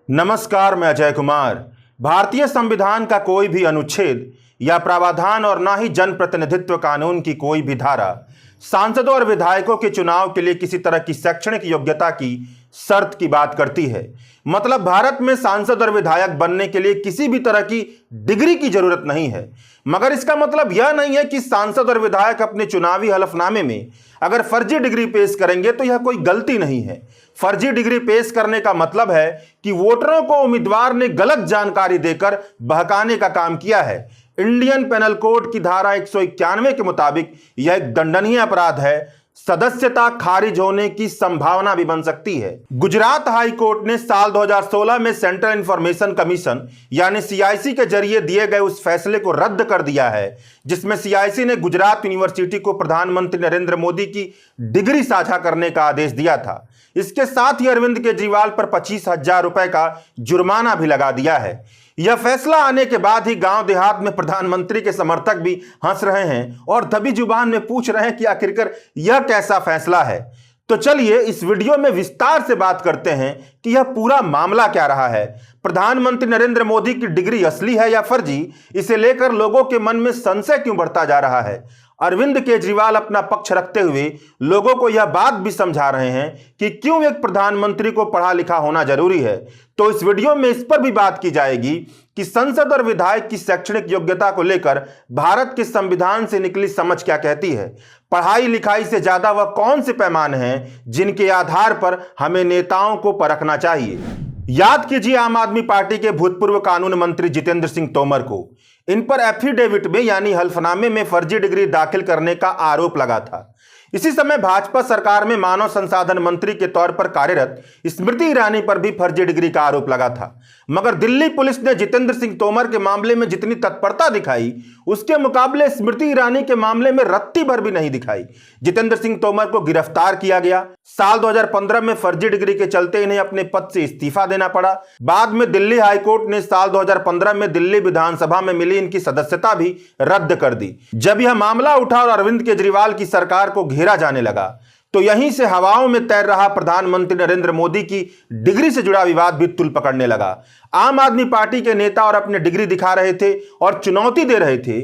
नमस्कार, मैं अजय कुमार। भारतीय संविधान का कोई भी अनुच्छेद या प्रावधान और ना ही जनप्रतिनिधित्व कानून की कोई भी धारा सांसदों और विधायकों के चुनाव के लिए किसी तरह की शैक्षणिक योग्यता की शर्त की बात करती है। मतलब भारत में सांसद और विधायक बनने के लिए किसी भी तरह की डिग्री की जरूरत नहीं है। मगर इसका मतलब यह नहीं है कि सांसद और विधायक अपने चुनावी हलफनामे में अगर फर्जी डिग्री पेश करेंगे तो यह कोई गलती नहीं है। फर्जी डिग्री पेश करने का मतलब है कि वोटरों को उम्मीदवार ने गलत जानकारी देकर बहकाने का काम किया है। इंडियन पेनल कोड की धारा 191 के मुताबिक यह एक दंडनीय अपराध है। सदस्यता खारिज होने की संभावना भी बन सकती है। गुजरात हाई कोर्ट ने साल 2016 में सेंट्रल इंफॉर्मेशन कमीशन यानी सीआईसी के जरिए दिए गए उस फैसले को रद्द कर दिया है जिसमें सीआईसी ने गुजरात यूनिवर्सिटी को प्रधानमंत्री नरेंद्र मोदी की डिग्री साझा करने का आदेश दिया था। इसके साथ ही अरविंद केजरीवाल पर 25,000 रुपए का जुर्माना भी लगा दिया है। यह फैसला आने के बाद ही गांव देहात में प्रधानमंत्री के समर्थक भी हंस रहे हैं और दबी जुबान में पूछ रहे हैं कि आखिरकार यह कैसा फैसला है। तो चलिए इस वीडियो में विस्तार से बात करते हैं कि यह पूरा मामला क्या रहा है। प्रधानमंत्री नरेंद्र मोदी की डिग्री असली है या फर्जी, इसे लेकर लोगों के मन में संशय क्यों बढ़ता जा रहा है। अरविंद केजरीवाल अपना पक्ष रखते हुए लोगों को यह बात भी समझा रहे हैं कि क्यों एक प्रधानमंत्री को पढ़ा लिखा होना जरूरी है। तो इस वीडियो में इस पर भी बात की जाएगी कि संसद और विधायक की शैक्षणिक योग्यता को लेकर भारत के संविधान से निकली समझ क्या कहती है। पढ़ाई लिखाई से ज्यादा वह कौन से पैमाने हैं जिनके आधार पर हमें नेताओं को परखना चाहिए। याद कीजिए आम आदमी पार्टी के भूतपूर्व कानून मंत्री जितेंद्र सिंह तोमर को इन पर एफिडेविट में यानी हल्फनामे में फर्जी डिग्री दाखिल करने का आरोप लगा था। इसी समय भाजपा सरकार में मानव संसाधन मंत्री के तौर पर कार्यरत स्मृति ईरानी पर भी फर्जी डिग्री का आरोप लगा था। मगर दिल्ली पुलिस ने जितेंद्र सिंह तोमर के मामले में जितनी तत्परता दिखाई उसके मुकाबले स्मृति ईरानी के मामले में रत्ती भर भी नहीं दिखाई। जितेंद्र सिंह तोमर को गिरफ्तार किया गया। साल 2015 में फर्जी डिग्री के चलते इन्हें अपने पद से इस्तीफा देना पड़ा। बाद में दिल्ली हाईकोर्ट ने साल 2015 में दिल्ली विधानसभा में मिली इनकी सदस्यता भी रद्द कर दी। जब यह मामला उठा और अरविंद केजरीवाल की सरकार को घेरा जाने लगा तो यहीं से हवाओं में तैर रहा प्रधानमंत्री नरेंद्र मोदी की डिग्री से जुड़ा विवाद भी तुल पकड़ने लगा। आम आदमी पार्टी के नेता और अपनी डिग्री दिखा रहे थे और चुनौती दे रहे थे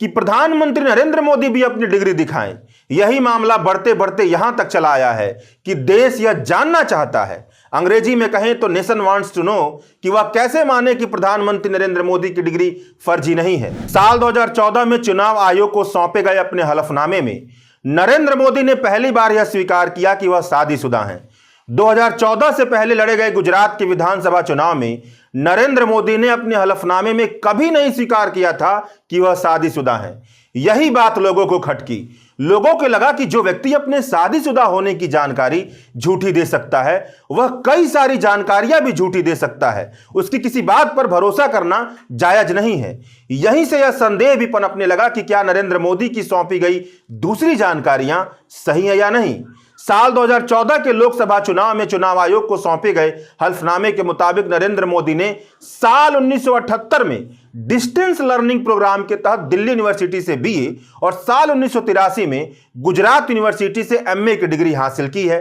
कि प्रधानमंत्री नरेंद्र मोदी भी अपनी डिग्री दिखाएं। यही मामला बढ़ते बढ़ते यहां तक चला आया है कि देश यह जानना चाहता है, अंग्रेजी में कहें तो नेशन वांट्स टू नो, कि वह कैसे माने कि प्रधानमंत्री नरेंद्र मोदी की डिग्री फर्जी नहीं है। साल 2014 में चुनाव आयोग को सौंपे गए अपने हलफनामे में नरेंद्र मोदी ने पहली बार यह स्वीकार किया कि वह शादीशुदा हैं। 2014 से पहले लड़े गए गुजरात के विधानसभा चुनाव में नरेंद्र मोदी ने अपने हलफनामे में कभी नहीं स्वीकार किया था कि वह शादीशुदा हैं। यही बात लोगों को खटकी। लोगों को लगा कि जो व्यक्ति अपने शादीशुदा होने की जानकारी झूठी दे सकता है वह कई सारी जानकारियां भी झूठी दे सकता है। उसकी किसी बात पर भरोसा करना जायज नहीं है। यहीं से यह संदेह भी पनपने लगा कि क्या नरेंद्र मोदी की सौंपी गई दूसरी जानकारियां सही है या नहीं। साल 2014 के लोकसभा चुनाव में चुनाव आयोग को सौंपे गए हल्फनामे के मुताबिक नरेंद्र मोदी ने साल 1978 में डिस्टेंस लर्निंग प्रोग्राम के तहत दिल्ली यूनिवर्सिटी से बीए और साल 1983 में गुजरात यूनिवर्सिटी से एमए की डिग्री हासिल की है।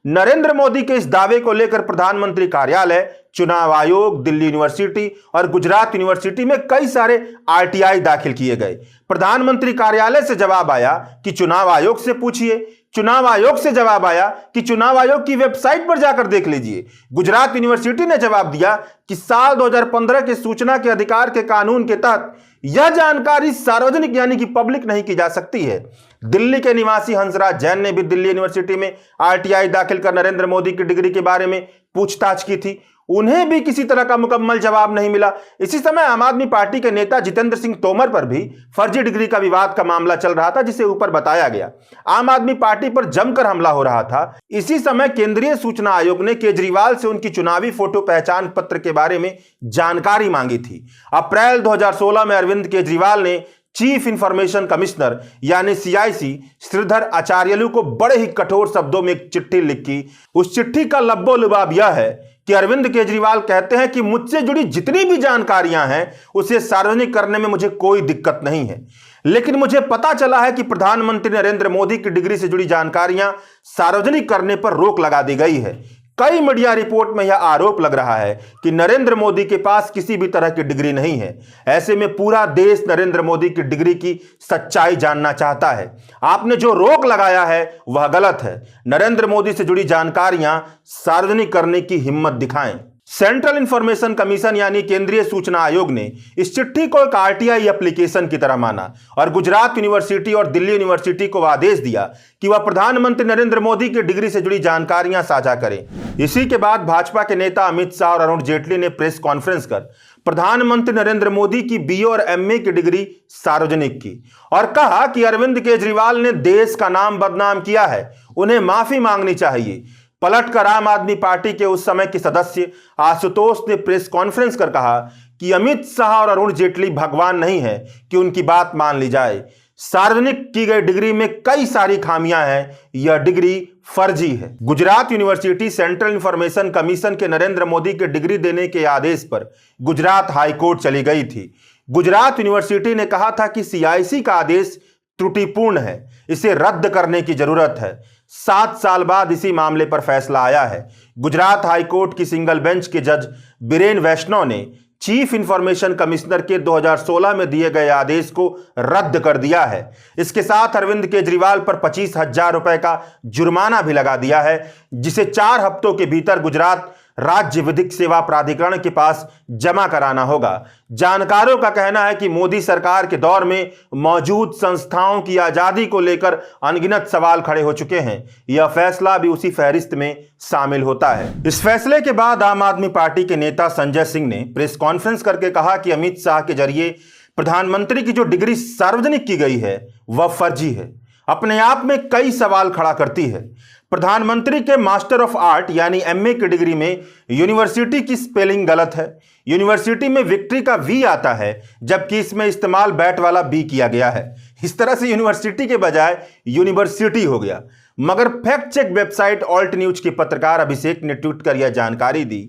नरेंद्र मोदी के इस दावे को लेकर प्रधानमंत्री कार्यालय, चुनाव आयोग, दिल्ली यूनिवर्सिटी और गुजरात यूनिवर्सिटी में कई सारे आरटीआई दाखिल किए गए। प्रधानमंत्री कार्यालय से जवाब आया कि चुनाव आयोग से पूछिए। चुनाव आयोग से जवाब आया कि चुनाव आयोग की वेबसाइट पर जाकर देख लीजिए। गुजरात यूनिवर्सिटी ने जवाब दिया कि साल 2015 के सूचना के अधिकार के कानून के तहत यह जानकारी सार्वजनिक यानी कि पब्लिक नहीं की जा सकती है। दिल्ली के निवासी हंसराज जैन ने भी दिल्ली यूनिवर्सिटी में आरटीआई दाखिल कर नरेंद्र मोदी की डिग्री के बारे में पूछताछ की थी। उन्हें भी किसी तरह का मुकम्मल जवाब नहीं मिला। इसी समय आम आदमी पार्टी के नेता जितेंद्र सिंह तोमर पर भी फर्जी डिग्री का विवाद का मामला चल रहा था, जिसे ऊपर बताया गया। आम आदमी पार्टी पर जमकर हमला हो रहा था। इसी समय केंद्रीय सूचना आयोग ने केजरीवाल से उनकी चुनावी फोटो पहचान पत्र के बारे में जानकारी मांगी थी। अप्रैल 2016 में अरविंद केजरीवाल ने चीफ इंफॉर्मेशन कमिश्नर यानी सीआईसी श्रीधर आचार्यलू को बड़े ही कठोर शब्दों में एक चिट्ठी लिखी। उस चिट्ठी का लब्बो लुबाब यह है कि अरविंद केजरीवाल कहते हैं कि मुझसे जुड़ी जितनी भी जानकारियां हैं उसे सार्वजनिक करने में मुझे कोई दिक्कत नहीं है, लेकिन मुझे पता चला है कि प्रधानमंत्री नरेंद्र मोदी की डिग्री से जुड़ी जानकारियां सार्वजनिक करने पर रोक लगा दी गई है। कई मीडिया रिपोर्ट में यह आरोप लग रहा है कि नरेंद्र मोदी के पास किसी भी तरह की डिग्री नहीं है। ऐसे में पूरा देश नरेंद्र मोदी की डिग्री की सच्चाई जानना चाहता है। आपने जो रोक लगाया है वह गलत है। नरेंद्र मोदी से जुड़ी जानकारियां सार्वजनिक करने की हिम्मत दिखाएं। सेंट्रल इंफॉर्मेशन कमीशन यानी केंद्रीय सूचना आयोग ने इस चिट्ठी को एक आरटीआई एप्लीकेशन की तरह माना और गुजरात यूनिवर्सिटी और दिल्ली यूनिवर्सिटी को आदेश दिया कि वह प्रधानमंत्री नरेंद्र मोदी की डिग्री से जुड़ी जानकारियां साझा करें। इसी के बाद भाजपा के नेता अमित शाह और अरुण जेटली ने प्रेस कॉन्फ्रेंस कर प्रधानमंत्री नरेंद्र मोदी की बीए और एमए की डिग्री सार्वजनिक की और कहा कि अरविंद केजरीवाल ने देश का नाम बदनाम किया है, उन्हें माफी मांगनी चाहिए। पलटकर आम आदमी पार्टी के उस समय के सदस्य आशुतोष ने प्रेस कॉन्फ्रेंस कर कहा कि अमित शाह और अरुण जेटली भगवान नहीं है कि उनकी बात मान ली जाए। सार्वजनिक की गई डिग्री में कई सारी खामियां हैं, यह डिग्री फर्जी है। Gujarat university central information commission के नरेंद्र मोदी के डिग्री देने के आदेश पर गुजरात हाईकोर्ट चली गई थी। गुजरात यूनिवर्सिटी ने कहा था कि सीआईसी का आदेश त्रुटिपूर्ण है, इसे रद्द करने की जरूरत है। 7 साल बाद इसी मामले पर फैसला आया है। गुजरात हाईकोर्ट की सिंगल बेंच के जज बीरेन वैष्णव ने चीफ इंफॉर्मेशन कमिश्नर के 2016 में दिए गए आदेश को रद्द कर दिया है। इसके साथ अरविंद केजरीवाल पर 25,000 रुपए का जुर्माना भी लगा दिया है, जिसे 4 हफ्तों के भीतर गुजरात राज्य विधिक सेवा प्राधिकरण के पास जमा कराना होगा। जानकारों का कहना है कि मोदी सरकार के दौर में मौजूद संस्थाओं की आजादी को लेकर अनगिनत सवाल खड़े हो चुके हैं। यह फैसला भी उसी फहरिस्त में शामिल होता है। इस फैसले के बाद आम आदमी पार्टी के नेता संजय सिंह ने प्रेस कॉन्फ्रेंस करके कहा कि अमित शाह के जरिए प्रधानमंत्री की जो डिग्री सार्वजनिक की गई है वह फर्जी है, अपने आप में कई सवाल खड़ा करती है। प्रधानमंत्री के मास्टर ऑफ आर्ट यानी एमए की डिग्री में यूनिवर्सिटी की स्पेलिंग गलत है। यूनिवर्सिटी में विक्ट्री का वी आता है, जबकि इसमें इस्तेमाल बैट वाला बी किया गया है। इस तरह से यूनिवर्सिटी के बजाय यूनिवर्सिटी हो गया। मगर fact check website Alt News के पत्रकार अभिषेक ने ट्वीट कर यह जानकारी दी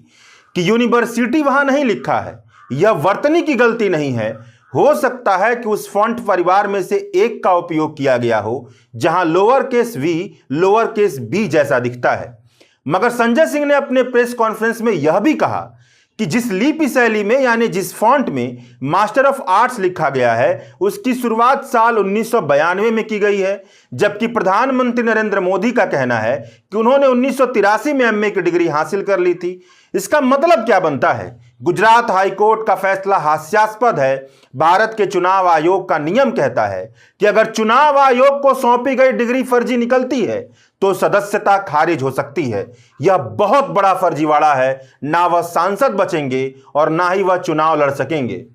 कि यूनिवर्सिटी वहां नहीं लिखा है। यह वर्तनी की गलती नहीं है, हो सकता है कि उस फॉन्ट परिवार में से एक का उपयोग किया गया हो जहां lower case V lower case B जैसा दिखता है। मगर संजय सिंह ने अपने प्रेस कॉन्फ्रेंस में यह भी कहा कि जिस लिपि शैली में यानी जिस फॉन्ट में मास्टर ऑफ आर्ट्स लिखा गया है उसकी शुरुआत साल 1992 में की गई है, जबकि प्रधानमंत्री नरेंद्र मोदी का कहना है कि उन्होंने 1983 में एमए की डिग्री हासिल कर ली थी। इसका मतलब क्या बनता है? गुजरात हाईकोर्ट का फैसला हास्यास्पद है। भारत के चुनाव आयोग का नियम कहता है कि अगर चुनाव आयोग को सौंपी गई डिग्री फर्जी निकलती है तो सदस्यता खारिज हो सकती है। यह बहुत बड़ा फर्जीवाड़ा है, ना वह सांसद बचेंगे और ना ही वह चुनाव लड़ सकेंगे।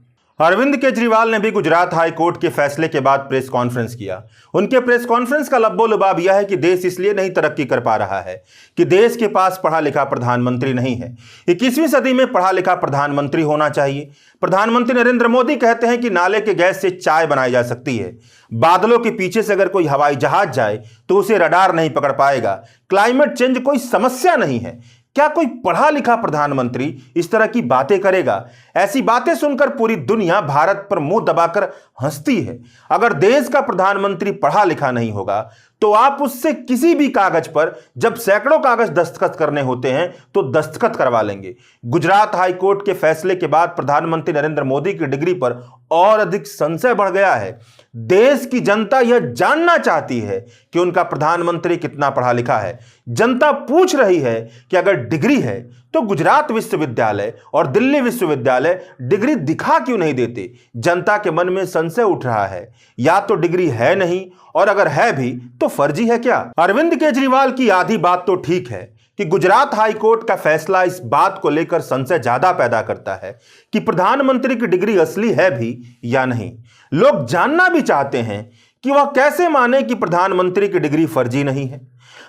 अरविंद केजरीवाल ने भी गुजरात हाई कोर्ट के फैसले के बाद प्रेस कॉन्फ्रेंस किया। उनके प्रेस कॉन्फ्रेंस का लब्बो लुबाब यह है कि देश इसलिए नहीं तरक्की कर पा रहा है कि देश के पास पढ़ा लिखा प्रधानमंत्री नहीं है। 21वीं सदी में पढ़ा लिखा प्रधानमंत्री होना चाहिए। प्रधानमंत्री नरेंद्र मोदी कहते हैं कि नाले के गैस से चाय बनाई जा सकती है। बादलों के पीछे से अगर कोई हवाई जहाज जाए तो उसे रडार नहीं पकड़ पाएगा। क्लाइमेट चेंज कोई समस्या नहीं है। क्या कोई पढ़ा लिखा प्रधानमंत्री इस तरह की बातें करेगा? ऐसी बातें सुनकर पूरी दुनिया भारत पर मुंह दबाकर हंसती है। अगर देश का प्रधानमंत्री पढ़ा लिखा नहीं होगा तो आप उससे किसी भी कागज पर जब सैकड़ों कागज दस्तखत करने होते हैं तो दस्तखत करवा लेंगे। गुजरात हाई कोर्ट के फैसले के बाद प्रधानमंत्री नरेंद्र मोदी की डिग्री पर और अधिक संशय बढ़ गया है। देश की जनता यह जानना चाहती है कि उनका प्रधानमंत्री कितना पढ़ा लिखा है। जनता पूछ रही है कि अगर डिग्री है तो गुजरात विश्वविद्यालय और दिल्ली विश्वविद्यालय डिग्री दिखा क्यों नहीं देते? जनता के मन में संशय उठ रहा है। या तो डिग्री है नहीं और अगर है भी तो फर्जी है क्या? अरविंद केजरीवाल की आधी बात तो ठीक है कि गुजरात हाई कोर्ट का फैसला इस बात को लेकर संशय ज्यादा पैदा करता है कि प्रधानमंत्री की डिग्री असली है भी या नहीं। लोग जानना भी चाहते हैं कि वह कैसे माने कि प्रधानमंत्री की डिग्री फर्जी नहीं है।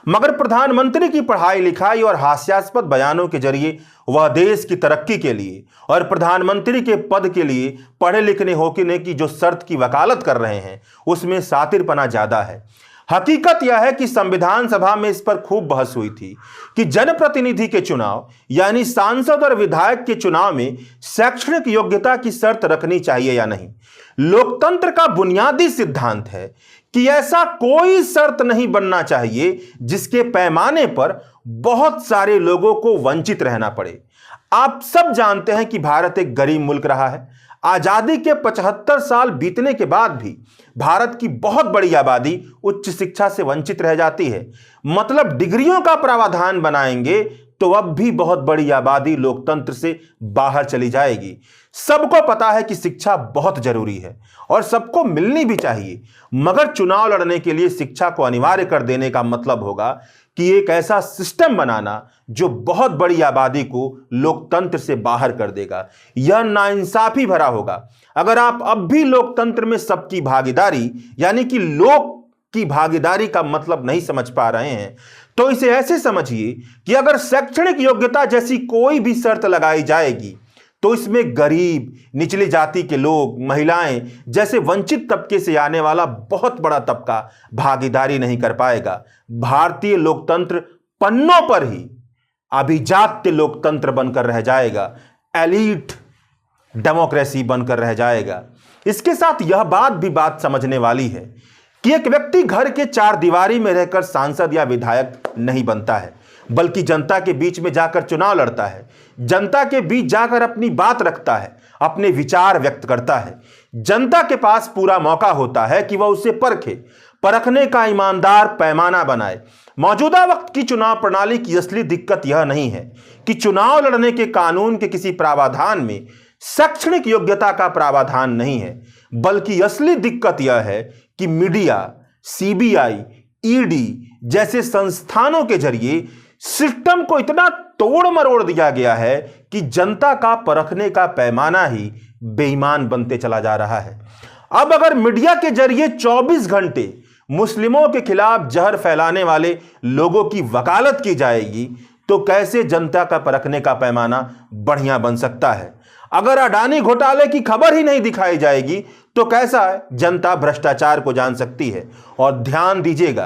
मगर प्रधानमंत्री की पढ़ाई लिखाई और हास्यास्पद बयानों के जरिए वह देश की तरक्की के लिए और प्रधानमंत्री के पद के लिए पढ़े लिखने होने की जो शर्त की वकालत कर रहे हैं उसमें शातिरपना ज्यादा है। हकीकत यह है कि संविधान सभा में इस पर खूब बहस हुई थी कि जनप्रतिनिधि के चुनाव यानी सांसद और विधायक के चुनाव में शैक्षणिक योग्यता की शर्त रखनी चाहिए या नहीं। लोकतंत्र का बुनियादी सिद्धांत है कि ऐसा कोई शर्त नहीं बनना चाहिए जिसके पैमाने पर बहुत सारे लोगों को वंचित रहना पड़े। आप सब जानते हैं कि भारत एक गरीब मुल्क रहा है। आजादी के 75 साल बीतने के बाद भी भारत की बहुत बड़ी आबादी उच्च शिक्षा से वंचित रह जाती है। मतलब डिग्रियों का प्रावधान बनाएंगे तो अब भी बहुत बड़ी आबादी लोकतंत्र से बाहर चली जाएगी। सबको पता है कि शिक्षा बहुत जरूरी है और सबको मिलनी भी चाहिए, मगर चुनाव लड़ने के लिए शिक्षा को अनिवार्य कर देने का मतलब होगा कि एक ऐसा सिस्टम बनाना जो बहुत बड़ी आबादी को लोकतंत्र से बाहर कर देगा। यह नाइंसाफी भरा होगा। अगर आप अब भी लोकतंत्र में सबकी भागीदारी यानी कि लोक की भागीदारी का मतलब नहीं समझ पा रहे हैं तो इसे ऐसे समझिए कि अगर शैक्षणिक योग्यता जैसी कोई भी शर्त लगाई जाएगी तो इसमें गरीब, निचली जाति के लोग, महिलाएं जैसे वंचित तबके से आने वाला बहुत बड़ा तबका भागीदारी नहीं कर पाएगा। भारतीय लोकतंत्र पन्नों पर ही अभिजात्य लोकतंत्र बनकर रह जाएगा, एलीट डेमोक्रेसी बनकर रह जाएगा। इसके साथ यह बात समझने वाली है कि एक व्यक्ति घर के चार दीवारी में रहकर सांसद या विधायक नहीं बनता है, बल्कि जनता के बीच में जाकर चुनाव लड़ता है, जनता के बीच जाकर अपनी बात रखता है, अपने विचार व्यक्त करता है। जनता के पास पूरा मौका होता है कि वह उसे परखने का ईमानदार पैमाना बनाए। मौजूदा वक्त की चुनाव प्रणाली की असली दिक्कत यह नहीं है कि चुनाव लड़ने के कानून के किसी प्रावधान में शैक्षणिक योग्यता का प्रावधान नहीं है, बल्कि असली दिक्कत यह है कि मीडिया, सीबीआई, ईडी जैसे संस्थानों के जरिए सिस्टम को इतना तोड़ मरोड़ दिया गया है कि जनता का परखने का पैमाना ही बेईमान बनते चला जा रहा है। अब अगर मीडिया के जरिए 24 घंटे मुस्लिमों के खिलाफ जहर फैलाने वाले लोगों की वकालत की जाएगी तो कैसे जनता का परखने का पैमाना बढ़िया बन सकता है। अगर अडानी घोटाले की खबर ही नहीं दिखाई जाएगी तो कैसा जनता भ्रष्टाचार को जान सकती है। और ध्यान दीजिएगा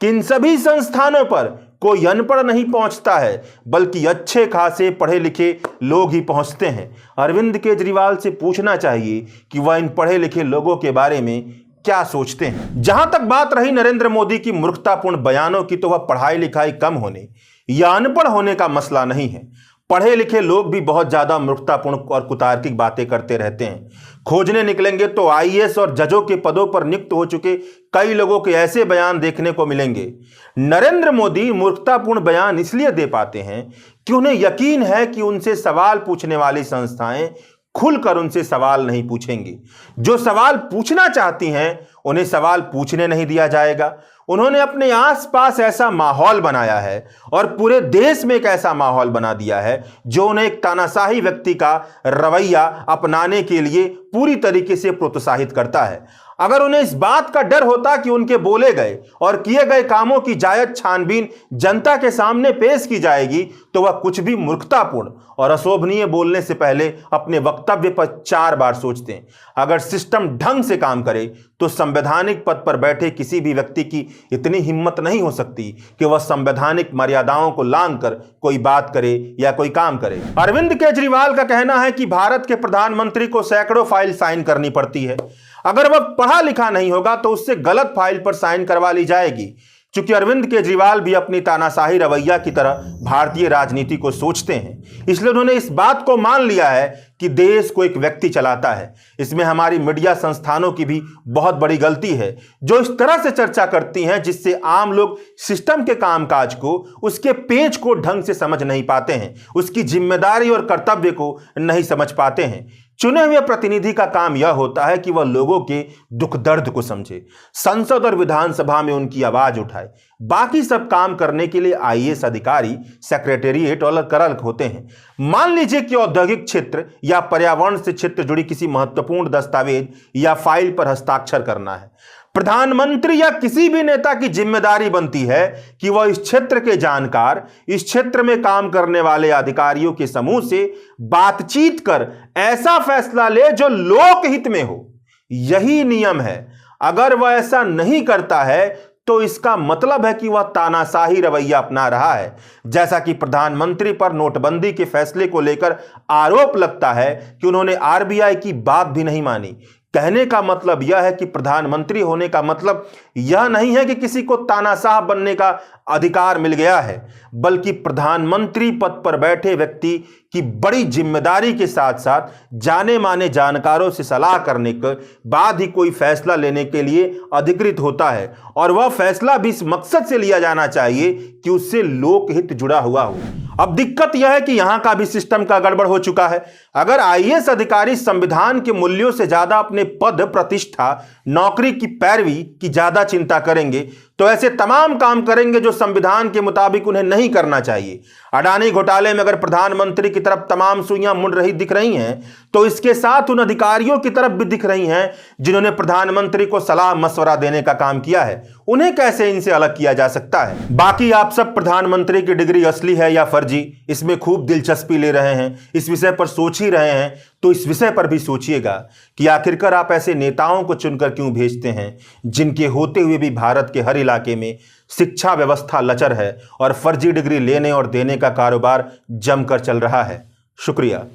कि इन सभी संस्थानों पर कोई अनपढ़ नहीं पहुंचता है, बल्कि अच्छे खासे पढ़े लिखे लोग ही पहुंचते हैं। अरविंद केजरीवाल से पूछना चाहिए कि वह इन पढ़े लिखे लोगों के बारे में क्या सोचते हैं। जहां तक बात रही नरेंद्र मोदी की मूर्खतापूर्ण बयानों की, तो वह पढ़ाई लिखाई कम होने या अनपढ़ होने का मसला नहीं है। पढ़े लिखे लोग भी बहुत ज्यादा मूर्खतापूर्ण और कुतार्किक बातें करते रहते हैं। खोजने निकलेंगे तो आईएएस और जजों के पदों पर नियुक्त हो चुके कई लोगों के ऐसे बयान देखने को मिलेंगे। नरेंद्र मोदी मूर्खतापूर्ण बयान इसलिए दे पाते हैं कि उन्हें यकीन है कि उनसे सवाल पूछने वाली संस्थाएं खुलकर उनसे सवाल नहीं पूछेंगी। जो सवाल पूछना चाहती हैं उन्हें सवाल पूछने नहीं दिया जाएगा। उन्होंने अपने आसपास ऐसा माहौल बनाया है और पूरे देश में एक ऐसा माहौल बना दिया है जो उन्हें एक तानाशाही व्यक्ति का रवैया अपनाने के लिए पूरी तरीके से प्रोत्साहित करता है। अगर उन्हें इस बात का डर होता कि उनके बोले गए और किए गए कामों की जायज छानबीन जनता के सामने पेश की जाएगी तो वह कुछ भी मूर्खतापूर्ण और अशोभनीय बोलने से पहले अपने वक्तव्य पर 4 बार सोचते हैं। अगर सिस्टम ढंग से काम करे तो संवैधानिक पद पर बैठे किसी भी व्यक्ति की इतनी हिम्मत नहीं हो सकती कि वह संवैधानिक मर्यादाओं को लांघ कर कोई बात करे या कोई काम करे। अरविंद केजरीवाल का कहना है कि भारत के प्रधानमंत्री को सैकड़ों फाइल साइन करनी पड़ती है। अगर वह पढ़ा लिखा नहीं होगा तो उससे गलत फाइल पर साइन करवा ली जाएगी। चूंकि अरविंद केजरीवाल भी अपनी तानाशाही रवैया की तरह भारतीय राजनीति को सोचते हैं, इसलिए उन्होंने इस बात को मान लिया है कि देश को एक व्यक्ति चलाता है। इसमें हमारी मीडिया संस्थानों की भी बहुत बड़ी गलती है, जो इस तरह से चर्चा करती हैं जिससे आम लोग सिस्टम के कामकाज को, उसके पेच को ढंग से समझ नहीं पाते हैं, उसकी जिम्मेदारी और कर्तव्य को नहीं समझ पाते हैं। चुने हुए प्रतिनिधि का काम यह होता है कि वह लोगों के दुख दर्द को समझे, संसद और विधानसभा में उनकी आवाज उठाए। बाकी सब काम करने के लिए आईएएस अधिकारी, सेक्रेटेरिएट और क्लर्क होते हैं। मान लीजिए कि औद्योगिक क्षेत्र या पर्यावरण से क्षेत्र जुड़ी किसी महत्वपूर्ण दस्तावेज या फाइल पर हस्ताक्षर करना है। प्रधानमंत्री या किसी भी नेता की जिम्मेदारी बनती है कि वह इस क्षेत्र के जानकार, इस क्षेत्र में काम करने वाले अधिकारियों के समूह से बातचीत कर ऐसा फैसला ले जो लोकहित में हो। यही नियम है। अगर वह ऐसा नहीं करता है तो इसका मतलब है कि वह तानाशाही रवैया अपना रहा है। जैसा कि प्रधानमंत्री पर नोटबंदी के फैसले को लेकर आरोप लगता है कि उन्होंने आरबीआई की बात भी नहीं मानी। कहने का मतलब यह है कि प्रधानमंत्री होने का मतलब यह नहीं है कि किसी को तानाशाह बनने का अधिकार मिल गया है, बल्कि प्रधानमंत्री पद पर बैठे व्यक्ति की बड़ी जिम्मेदारी के साथ साथ जाने माने जानकारों से सलाह करने के बाद ही कोई फैसला लेने के लिए अधिकृत होता है, और वह फैसला भी इस मकसद से लिया जाना चाहिए कि उससे लोकहित जुड़ा हुआ हो। अब दिक्कत यह है कि यहां का भी सिस्टम का गड़बड़ हो चुका है। अगर आईएएस अधिकारी संविधान के मूल्यों से ज्यादा अपने पद, प्रतिष्ठा, नौकरी की पैरवी की ज्यादा चिंता करेंगे तो ऐसे तमाम काम करेंगे जो संविधान के मुताबिक उन्हें नहीं करना चाहिए। अडानी घोटाले में अगर प्रधानमंत्री की तरफ तमाम सुइयां मुड़ रही दिख रही हैं, तो इसके साथ उन अधिकारियों की तरफ भी दिख रही हैं जिन्होंने प्रधानमंत्री को सलाह मशवरा देने का काम किया है। उन्हें कैसे इनसे अलग किया जा सकता है? बाकी आप सब प्रधानमंत्री की डिग्री असली है या फर्जी, इसमें खूब दिलचस्पी ले रहे हैं, इस विषय पर सोच ही रहे हैं, तो इस विषय पर भी सोचिएगा कि आखिरकार आप ऐसे नेताओं को चुनकर क्यों भेजते हैं जिनके होते हुए भी भारत के हर इलाके में शिक्षा व्यवस्था लचर है और फर्जी डिग्री लेने और देने का कारोबार जमकर चल रहा है। शुक्रिया।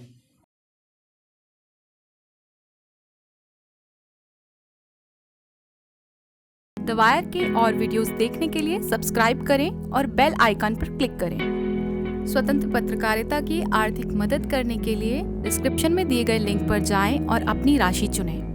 द वायर के और वीडियोस देखने के लिए सब्सक्राइब करें और बेल आइकन पर क्लिक करें। स्वतंत्र पत्रकारिता की आर्थिक मदद करने के लिए डिस्क्रिप्शन में दिए गए लिंक पर जाएं और अपनी राशि चुनें।